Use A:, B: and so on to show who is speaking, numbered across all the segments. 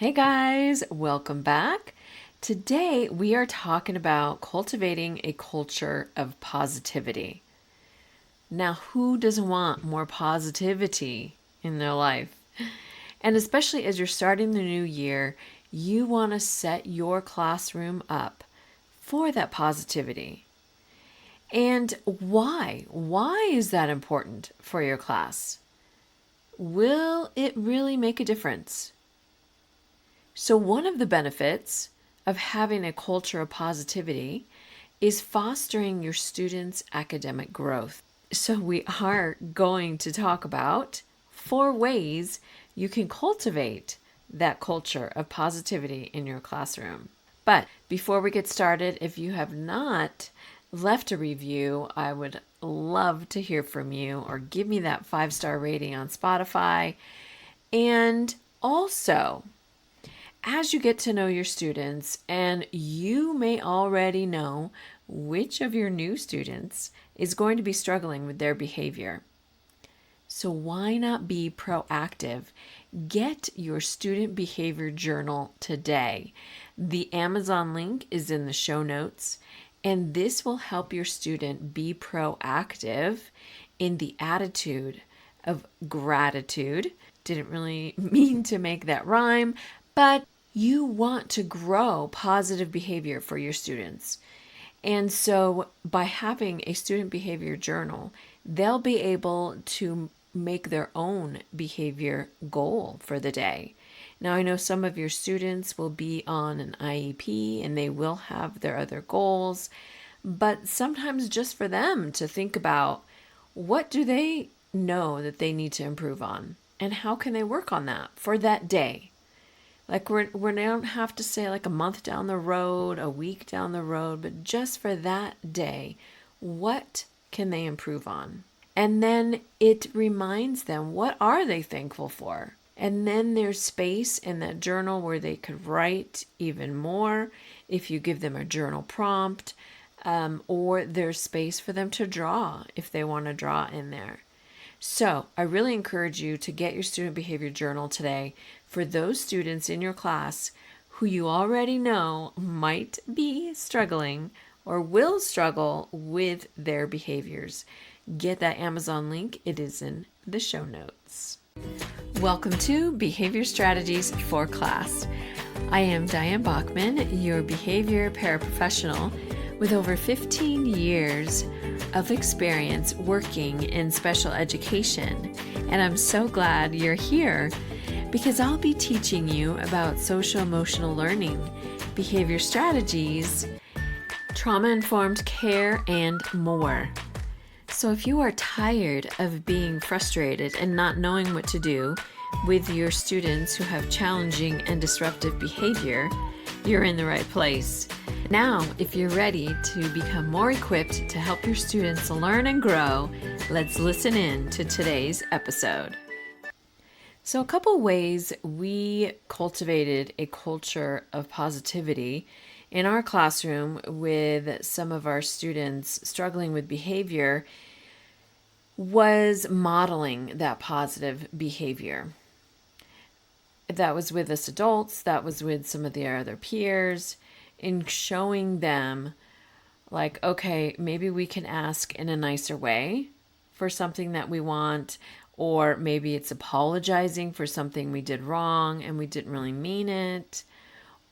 A: Hey guys, welcome back. Today we are talking about cultivating a culture of positivity. Now, who doesn't want more positivity in their life? And especially as you're starting the new year, you want to set your classroom up for that positivity. And why? Why is that important for your class? Will it really make a difference? So, one of the benefits of having a culture of positivity is fostering your students' academic growth. So, we are going to talk about 4 ways you can cultivate that culture of positivity in your classroom. But before we get started, if you have not left a review, I would love to hear from you, or give me that 5-star rating on Spotify. And also, as you get to know your students, and you may already know which of your new students is going to be struggling with their behavior. So why not be proactive? Get your student behavior journal today. The Amazon link is in the show notes, and this will help your student be proactive in the attitude of gratitude. Didn't really mean to make that rhyme, but you want to grow positive behavior for your students. And so by having a student behavior journal, they'll be able to make their own behavior goal for the day. Now, I know some of your students will be on an IEP and they will have their other goals, but sometimes just for them to think about, what do they know that they need to improve on, and how can they work on that for that day? Like we don't have to say like a month down the road, a week down the road, but just for that day, what can they improve on? And then it reminds them, what are they thankful for? And then there's space in that journal where they could write even more if you give them a journal prompt, or there's space for them to draw if they want to draw in there. So I really encourage you to get your student behavior journal today for those students in your class who you already know might be struggling or will struggle with their behaviors. Get that Amazon link. It is in the show notes. Welcome to Behavior Strategies for Class. I am Diane Bachman, your behavior paraprofessional with over 15 years of experience working in special education. And I'm so glad you're here because I'll be teaching you about social emotional learning, behavior strategies, trauma-informed care, and more. So if you are tired of being frustrated and not knowing what to do with your students who have challenging and disruptive behavior, you're in the right place. Now, if you're ready to become more equipped to help your students learn and grow, let's listen in to today's episode. So a couple ways we cultivated a culture of positivity in our classroom with some of our students struggling with behavior was modeling that positive behavior. That was with us adults, that was with some of their other peers, in showing them like, okay, maybe we can ask in a nicer way for something that we want, or maybe it's apologizing for something we did wrong and we didn't really mean it,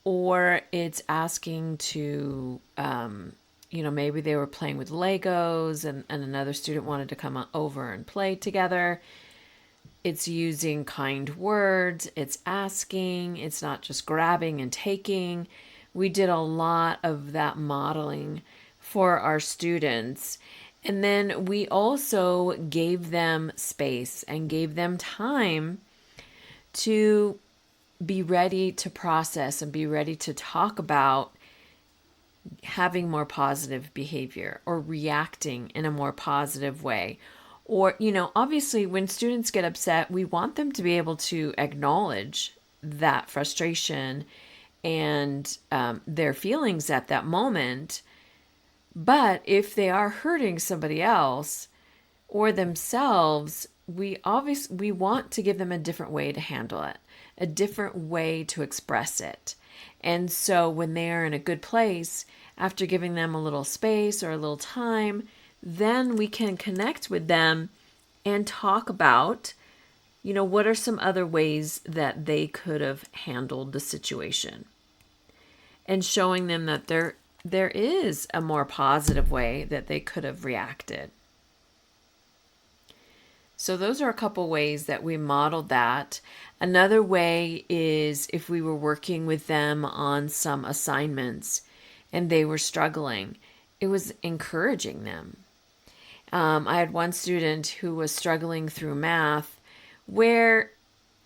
A: or it's asking to, maybe they were playing with Legos and another student wanted to come over and play together. It's using kind words, it's asking, it's not just grabbing and taking. We did a lot of that modeling for our students. And then we also gave them space and gave them time to be ready to process and be ready to talk about having more positive behavior or reacting in a more positive way. Or, obviously when students get upset, we want them to be able to acknowledge that frustration and their feelings at that moment. But if they are hurting somebody else or themselves, we want to give them a different way to handle it. a different way to express it. And so when they are in a good place, after giving them a little space or a little time, then we can connect with them and talk about, what are some other ways that they could have handled the situation, and showing them that there is a more positive way that they could have reacted. So those are a couple ways that we modeled that. Another way is if we were working with them on some assignments and they were struggling, it was encouraging them. I had one student who was struggling through math where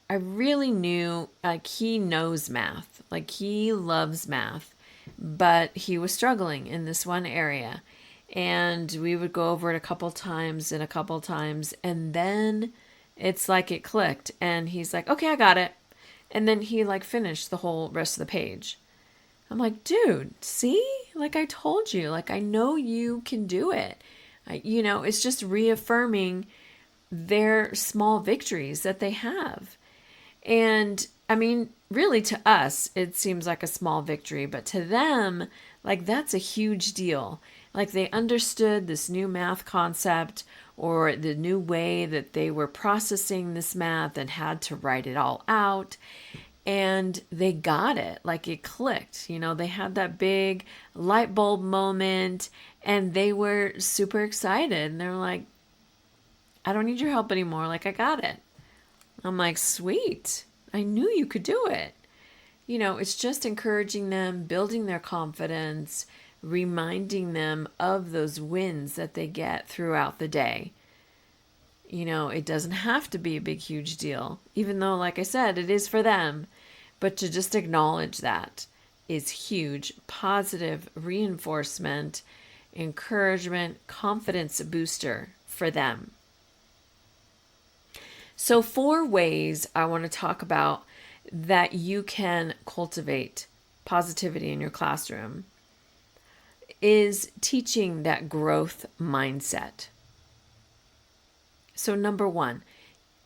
A: I really knew, like, he knows math, like he loves math, but he was struggling in this one area. And we would go over it a couple times, and then it's like it clicked. And he's like, okay, I got it. And then he finished the whole rest of the page. I'm like, dude, see? Like I told you, I know you can do it. It's just reaffirming their small victories that they have. And I mean, really to us, it seems like a small victory, but to them, that's a huge deal. They understood this new math concept or the new way that they were processing this math and had to write it all out. And they got it. It clicked. They had that big light bulb moment and they were super excited. And they're like, I don't need your help anymore. I got it. I'm like, sweet. I knew you could do it. It's just encouraging them, building their confidence, reminding them of those wins that they get throughout the day. It doesn't have to be a big, huge deal, even though, like I said, it is for them. But to just acknowledge that is huge, positive reinforcement, encouragement, confidence booster for them. So 4 ways I want to talk about that you can cultivate positivity in your classroom is teaching that growth mindset. So number 1,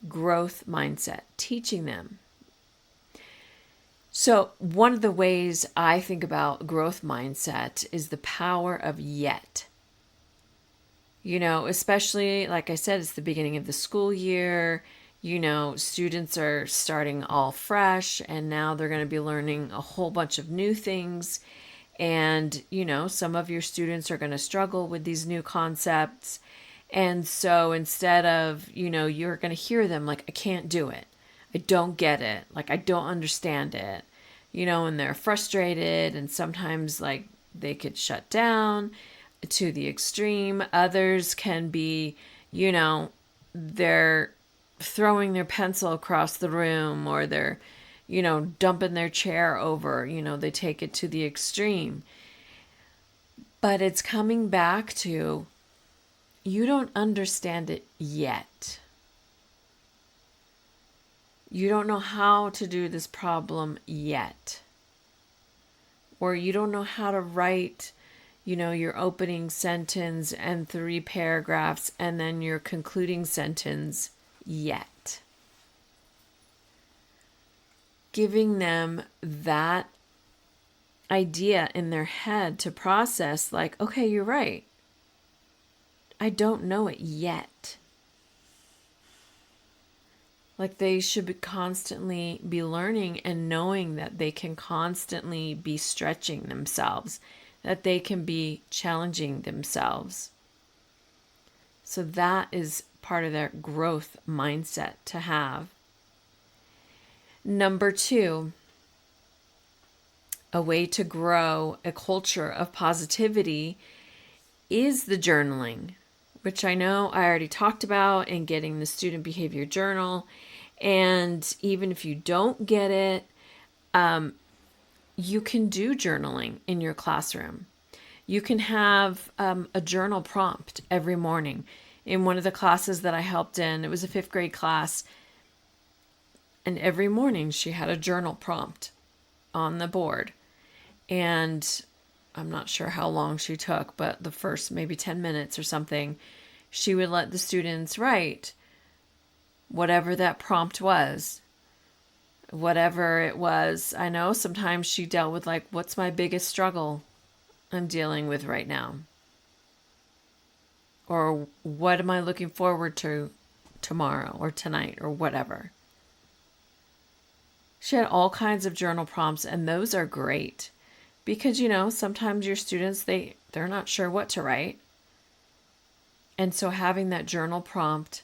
A: growth mindset, teaching them. So one of the ways I think about growth mindset is the power of yet. Especially, like I said, it's the beginning of the school year. Students are starting all fresh and now they're going to be learning a whole bunch of new things. And, some of your students are going to struggle with these new concepts. And so instead of, you're going to hear them I can't do it. I don't get it. I don't understand it. And they're frustrated and sometimes they could shut down to the extreme. Others can be, they're throwing their pencil across the room or they're, dumping their chair over, they take it to the extreme. But it's coming back to, you don't understand it yet. You don't know how to do this problem yet. Or you don't know how to write, your opening sentence and 3 paragraphs and then your concluding sentence yet. Giving them that idea in their head to process okay, you're right. I don't know it yet. They should constantly be learning and knowing that they can constantly be stretching themselves, that they can be challenging themselves. So that is part of their growth mindset to have. Number 2, a way to grow a culture of positivity is the journaling, which I know I already talked about, and getting the student behavior journal. And even if you don't get it, you can do journaling in your classroom. You can have a journal prompt every morning. In one of the classes that I helped in, it was a 5th grade class, and every morning she had a journal prompt on the board. And I'm not sure how long she took, but the first maybe 10 minutes or something, she would let the students write whatever that prompt was. whatever it was. I know sometimes she dealt with like, what's my biggest struggle I'm dealing with right now? Or what am I looking forward to tomorrow or tonight or whatever? She had all kinds of journal prompts, and those are great because, sometimes your students, they're not sure what to write. And so having that journal prompt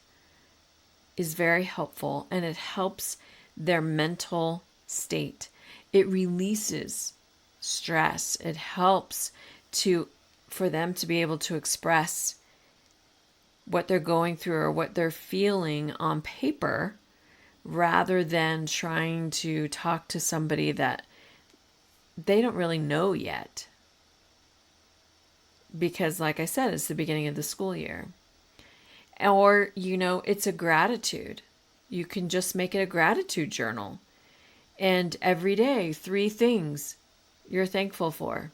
A: is very helpful, and it helps their mental state. It releases stress. It helps for them to be able to express what they're going through or what they're feeling on paper rather than trying to talk to somebody that they don't really know yet. Because, like I said, it's the beginning of the school year. Or, it's a gratitude. You can just make it a gratitude journal. And every day, 3 things you're thankful for.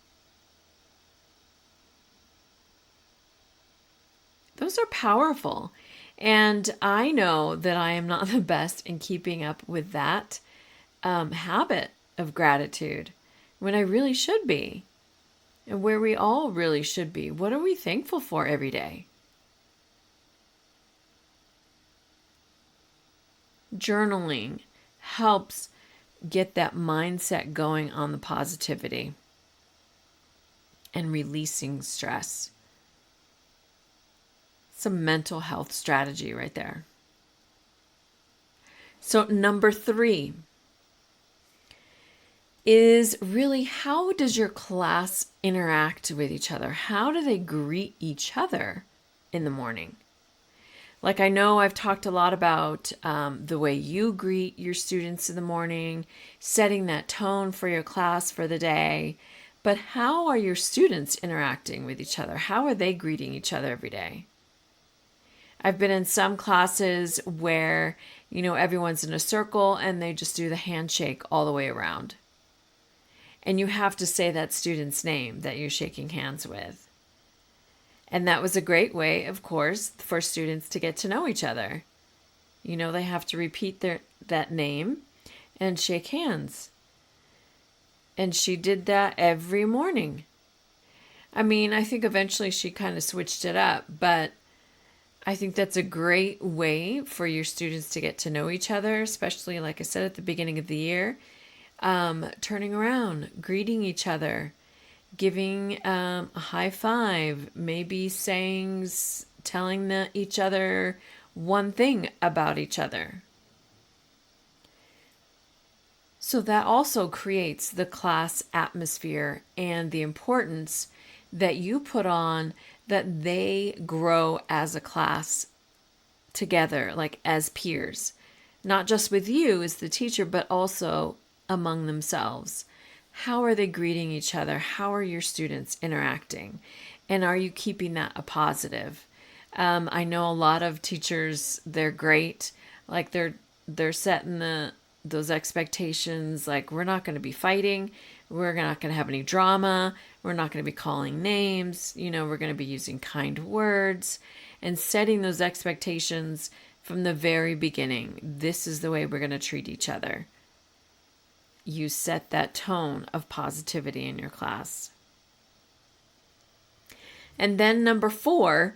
A: Those are powerful. And I know that I am not the best in keeping up with that habit of gratitude when I really should be. And where we all really should be. What are we thankful for every day? Journaling helps get that mindset going on the positivity and releasing stress. It's a mental health strategy right there. So number 3 is really, how does your class interact with each other? How do they greet each other in the morning? Like, I know I've talked a lot about the way you greet your students in the morning, setting that tone for your class for the day. But how are your students interacting with each other? How are they greeting each other every day? I've been in some classes where, everyone's in a circle and they just do the handshake all the way around. And you have to say that student's name that you're shaking hands with. And that was a great way, of course, for students to get to know each other. They have to repeat that name and shake hands. And she did that every morning. I think eventually she kind of switched it up, but I think that's a great way for your students to get to know each other, especially, like I said, at the beginning of the year. Turning around, greeting each other, giving a high five, maybe telling each other one thing about each other. So that also creates the class atmosphere and the importance that you put on that they grow as a class together, like as peers, not just with you as the teacher, but also among themselves. How are they greeting each other? How are your students interacting? And are you keeping that a positive? I know a lot of teachers, they're great. Like they're setting those expectations, like we're not going to be fighting. We're not going to have any drama. We're not going to be calling names. We're going to be using kind words and setting those expectations from the very beginning. This is the way we're going to treat each other. You set that tone of positivity in your class. And then number 4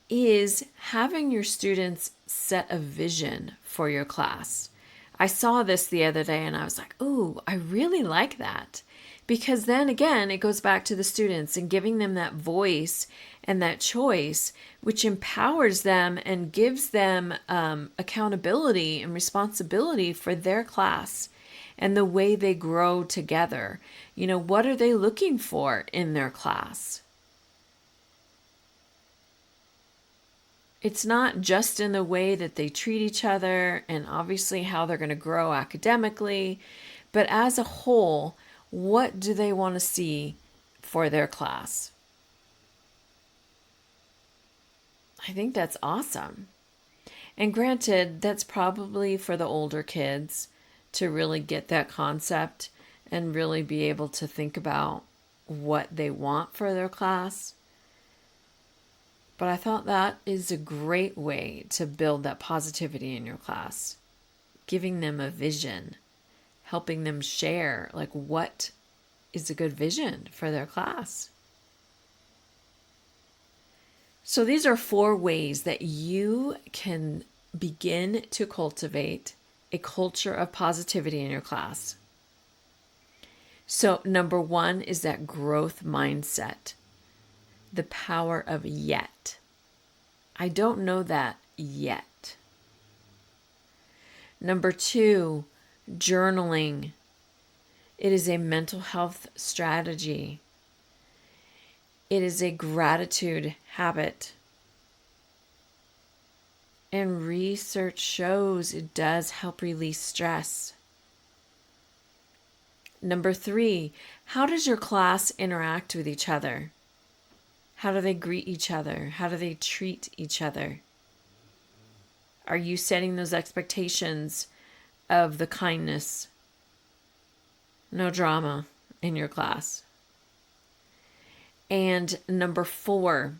A: is having your students set a vision for your class. I saw this the other day and I was like, ooh, I really like that. Because then again, it goes back to the students and giving them that voice and that choice, which empowers them and gives them accountability and responsibility for their class and the way they grow together. What are they looking for in their class? It's not just in the way that they treat each other and obviously how they're going to grow academically, but as a whole, what do they want to see for their class? I think that's awesome. And granted, that's probably for the older kids to really get that concept and really be able to think about what they want for their class. But I thought that is a great way to build that positivity in your class. giving them a vision, helping them share like what is a good vision for their class. So these are 4 ways that you can begin to cultivate a culture of positivity in your class. So number 1 is that growth mindset, the power of yet. I don't know that yet. Number 2, journaling. It is a mental health strategy. It is a gratitude habit. And research shows it does help release stress. Number 3, how does your class interact with each other? How do they greet each other? How do they treat each other? Are you setting those expectations of the kindness? No drama in your class. And number 4,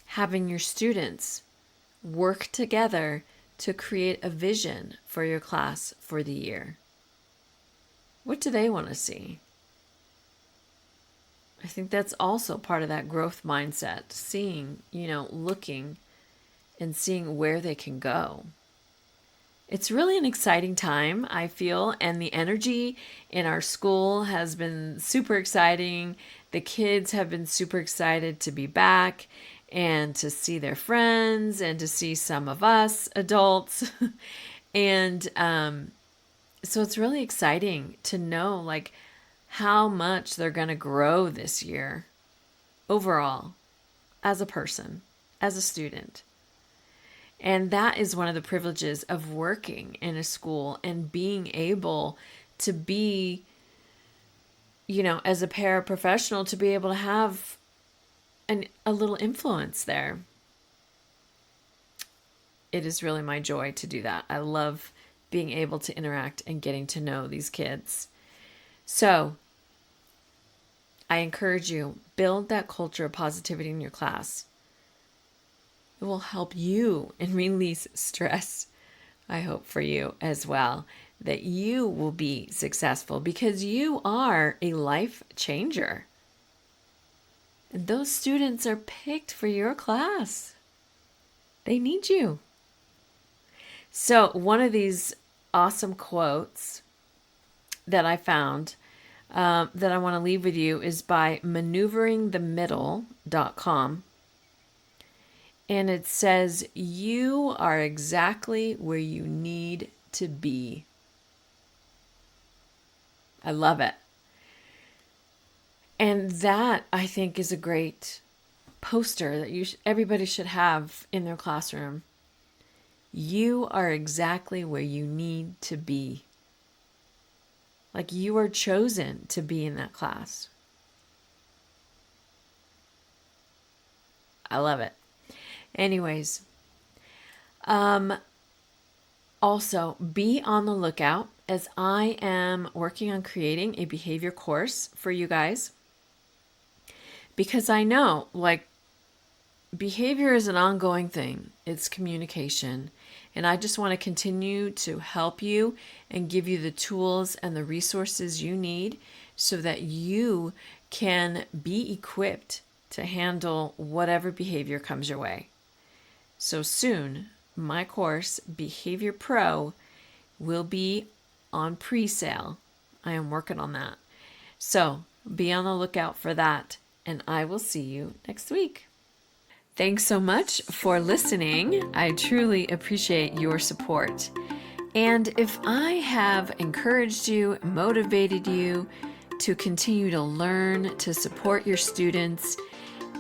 A: having your students work together to create a vision for your class for the year. What do they want to see? I think that's also part of that growth mindset, seeing, looking and seeing where they can go. It's really an exciting time, I feel, and the energy in our school has been super exciting. The kids have been super excited to be back and to see their friends and to see some of us adults. And so it's really exciting to know like how much they're going to grow this year overall as a person, as a student. And that is one of the privileges of working in a school and being able to be, as a paraprofessional, to be able to have a little influence there. It is really my joy to do that. I love being able to interact and getting to know these kids. So I encourage you, build that culture of positivity in your class. It will help you and release stress, I hope, for you as well, that you will be successful because you are a life changer. And those students are picked for your class. They need you. So one of these awesome quotes that I found that I want to leave with you is by maneuveringthemiddle.com. And it says, you are exactly where you need to be. I love it. And that, I think, is a great poster that everybody should have in their classroom. You are exactly where you need to be. Like you are chosen to be in that class. I love it. Anyways, also be on the lookout as I am working on creating a behavior course for you guys. Because I know, behavior is an ongoing thing. It's communication. And I just want to continue to help you and give you the tools and the resources you need so that you can be equipped to handle whatever behavior comes your way. So soon, my course, Behavior Pro, will be on pre-sale. I am working on that. So be on the lookout for that, and I will see you next week. Thanks so much for listening. I truly appreciate your support. And if I have encouraged you, motivated you to continue to learn, to support your students,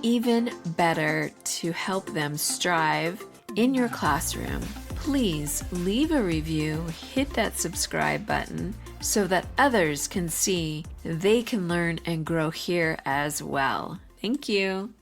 A: even better, to help them strive in your classroom, please leave a review, hit that subscribe button so that others can see they can learn and grow here as well. Thank you.